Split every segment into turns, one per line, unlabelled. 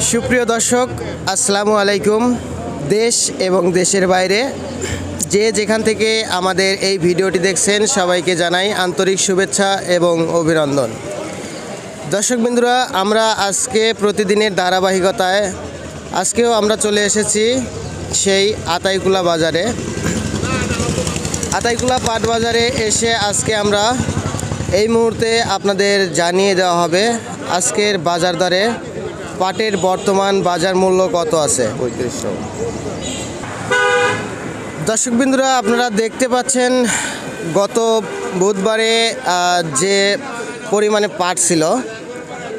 সুপ্রিয় দর্শক, আসসালামু আলাইকুম। দেশ এবং দেশের বাইরে যে যেখান থেকে আমাদের এই ভিডিওটি দেখছেন সবাইকে জানাই আন্তরিক শুভেচ্ছা এবং অভিনন্দন। দর্শকবৃন্দরা, আমরা আজকে প্রতিদিনের ধারাবাহিকতায় আজকেও আমরা চলে এসেছি সেই আতাইকুলা বাজারে। আতাইকুলা পাট বাজারে এসে আজকে আমরা এই মুহূর্তে আপনাদের জানিয়ে দেওয়া হবে আজকের বাজার দরে পাটের বর্তমান বাজার মূল্য কত আছে।
3500।
দর্শকবৃন্দরা, আপনারা দেখতে পাচ্ছেন গত বুধবারে যে পরিমাণে পাট ছিল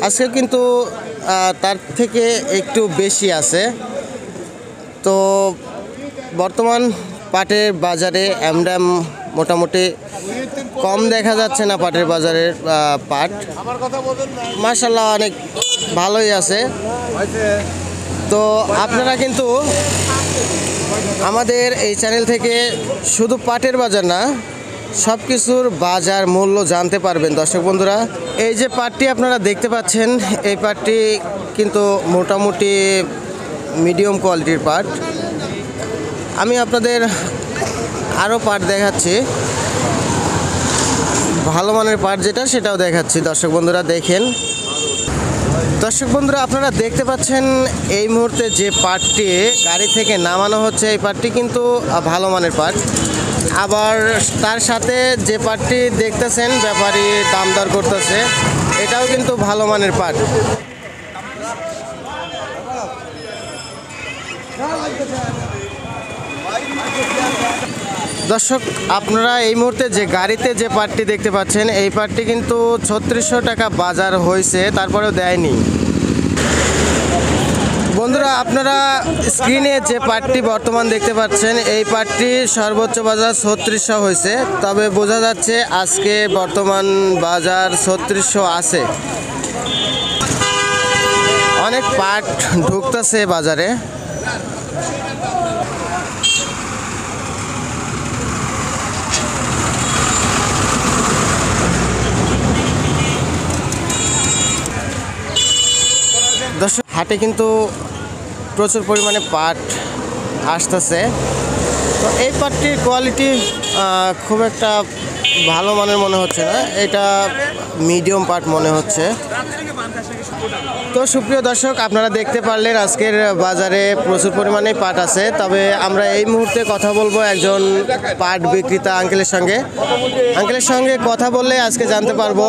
আজকে কিন্তু তার থেকে একটু বেশি আছে। তো বর্তমান পাটের বাজারে আমদাম মোটামুটি কম দেখা যাচ্ছে না। পাটের বাজারের পাট মাশাআল্লাহ অনেক ভালোই আছে। তো আপনারা কিন্তু আমাদের এই চ্যানেল থেকে শুধু পাটের বাজার না, সব কিছুর বাজার মূল্য জানতে পারবেন। দর্শক বন্ধুরা, এই যে পাটটি আপনারা দেখতে পাচ্ছেন, এই পাটটি কিন্তু মোটামুটি মিডিয়াম কোয়ালিটির পাট। আমি আপনাদের আরও পাট দেখাচ্ছি, ভালো মানের পাট যেটা সেটাও দেখাচ্ছি। দর্শক বন্ধুরা দেখেন। দর্শক বন্ধুরা, আপনারা দেখতে পাচ্ছেন এই মুহূর্তে যে পাটটি গাড়ি থেকে নামানো হচ্ছে, এই পাটটি কিন্তু ভালো মানের পাট। আবার তার সাথে যে পাটটি দেখতেছেন ব্যাপারী দাম দর করতেছে, এটাও কিন্তু ভালো মানের পাট। দর্শক, আপনারা এই মুহূর্তে যে গাড়িতে যে পাটটি দেখতে পাচ্ছেন, এই পাটটি কিন্তু 3600 টাকা বাজার হয়েছে, তারপরেও দেয়নি। বন্ধুরা, আপনারা স্ক্রিনে যে পাটটি বর্তমান দেখতে পাচ্ছেন, এই পাটটি সর্বোচ্চ বাজার 3600 হয়েছে, তবে বোঝা যাচ্ছে আজকে বর্তমান বাজার 3600 আছে। অনেক পাট ঢুকতেছে বাজারে। দর্শক, হাটে কিন্তু প্রচুর পরিমাণে পাট আসতেছে। তো এই পাটটির কোয়ালিটি খুব একটা ভালো মানের মনে হচ্ছে না, এটা মিডিয়াম পাট মনে হচ্ছে। তো সুপ্রিয় দর্শক, আপনারা দেখতে পারলেন আজকের বাজারে প্রচুর পরিমাণে পাট আছে। তবে আমরা এই মুহূর্তে কথা বলবো একজন পাট বিক্রেতা আঙ্কেলের সঙ্গে। আঙ্কেলের সঙ্গে কথা বললে আজকে জানতে পারবো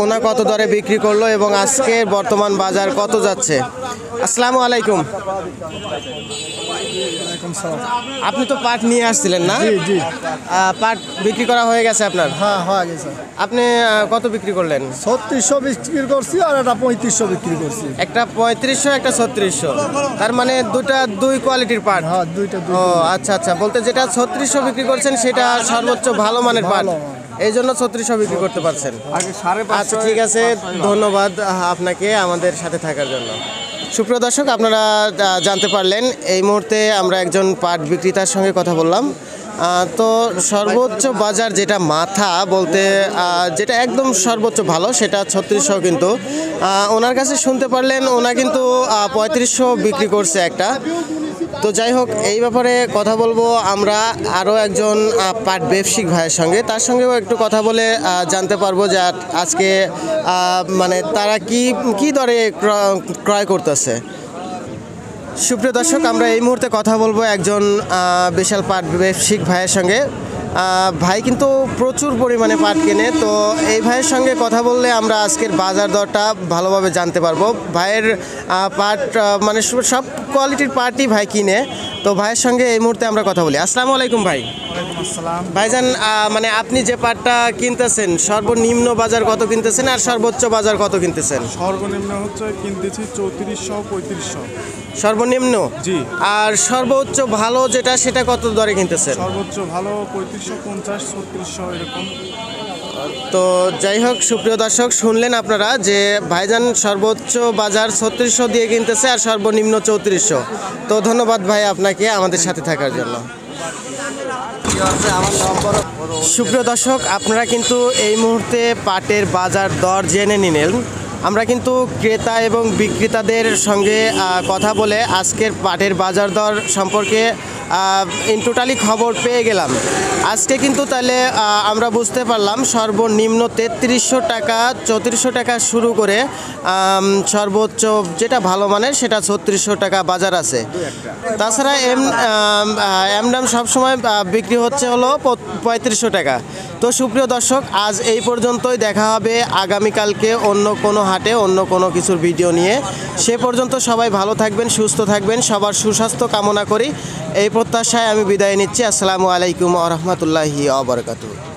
ওনা কত দরে বিক্রি করলো এবং আজকের বর্তমান বাজার কত যাচ্ছে। আসসালামু আলাইকুম। আপনি তো পাট নিয়ে আসছিলেন না?
জি জি।
পাট বিক্রি করা হয়ে গেছে আপনার?
হ্যাঁ হয়ে গেছে।
আপনি কত বিক্রি করলেন?
3600 বিক্রি করছি আর একটা 3500 বিক্রি করছি।
একটা 3500, একটা 3600, তার মানে দুই কোয়ালিটির পাট।
হ্যাঁ, দুইটা।
ও আচ্ছা আচ্ছা, বলতে যেটা 3600 বিক্রি করছেন সেটা সর্বোচ্চ ভালো মানের পাট, এই জন্য 3600 বিক্রি করতে পারছেন। আচ্ছা ঠিক আছে, ধন্যবাদ আপনাকে আমাদের সাথে থাকার জন্য। সুপ্রিয় দর্শক, আপনারা জানতে পারলেন এই মুহূর্তে আমরা একজন পাট বিক্রেতার সঙ্গে কথা বললাম। তো সর্বোচ্চ বাজার যেটা মাথা বলতে যেটা একদম সর্বোচ্চ ভালো সেটা 3600, কিন্তু ওনার কাছে শুনতে পারলেন ওনা কিন্তু 3500 বিক্রি করছে একটা। তো যাই হোক, এই ব্যাপারে কথা বলবো আমরা আরও একজন পাট ব্যবসায়িক ভাইয়ের সঙ্গে, তার সঙ্গেও একটু কথা বলে জানতে পারবো যে আজকে মানে তারা কি দরে ক্রয় করতেছে। সুপ্রিয় দর্শক, আমরা এই মুহূর্তে কথা বলবো একজন বিশাল পাট ব্যবসায়িক ভাইয়ের সঙ্গে। ভাই কিন্তু প্রচুর পরিমাণে পাট কেনে। তো এই ভাইয়ের সঙ্গে কথা বললে আমরা আজকের বাজার দরটা ভালোভাবে জানতে পারবো। ভাইয়ের পাট মানে সব কোয়ালিটির পাটই ভাই কিনে। তো ভাইয়ের সঙ্গে এই মুহূর্তে আমরা কথা বলি। আসসালামু আলাইকুম ভাই। ভাইজান, মানে আপনি যে পাটটা কিনতেছেন সর্বনিম্ন বাজার কত কিনতেছেন আর সর্বোচ্চ বাজার কত কিনতেছেন?
সর্বনিম্ন হচ্ছে কিনতেছি 3400 3500
সর্বনিম্ন।
জি।
আর সর্বোচ্চ ভালো যেটা সেটা কত দরে কিনতেছেন?
সর্বোচ্চ ভালো 3550 3600 এরকম।
তো যাই হোক, সুপ্রিয় দর্শক, শুনলেন আপনারা যে ভাইজান সর্বোচ্চ বাজার 3600 দিয়ে কিনতেছে আর সর্বনিম্ন 3400। তো ধন্যবাদ ভাই আপনাকে আমাদের সাথে থাকার জন্য। সুপ্রিয় দর্শক, আপনারা কিন্তু এই মুহূর্তে পাটের বাজার দর জেনে নিলেন। আমরা কিন্তু ক্রেতা এবং বিক্রেতাদের সঙ্গে কথা বলে আজকের পাটের বাজার দর সম্পর্কে ইন টোটালি খবর পেয়ে গেলাম। আজকে কিন্তু তাহলে আমরা বুঝতে পারলাম সর্বনিম্ন 3300 টাকা 3400 টাকা শুরু করে সর্বোচ্চ যেটা ভালো মানের সেটা 3600 টাকা বাজার আছে। তাছাড়া এমডাম সবসময় বিক্রি হচ্ছে হলো 3500 টাকা। তো সুপ্রিয় দর্শক, আজ এই পর্যন্তই। দেখা হবে আগামীকালকে অন্য কোনো হাটে অন্য কোনো কিছুর ভিডিও নিয়ে। সে পর্যন্ত সবাই ভালো থাকবেন, সুস্থ থাকবেন, সবার সুস্বাস্থ্য কামনা করি। এই প্রত্যাশায় আমি বিদায় নিচ্ছি। আসসালামু আলাইকুম ওয়া রাহমাতুল্লাহি ওয়া বারাকাতুহু।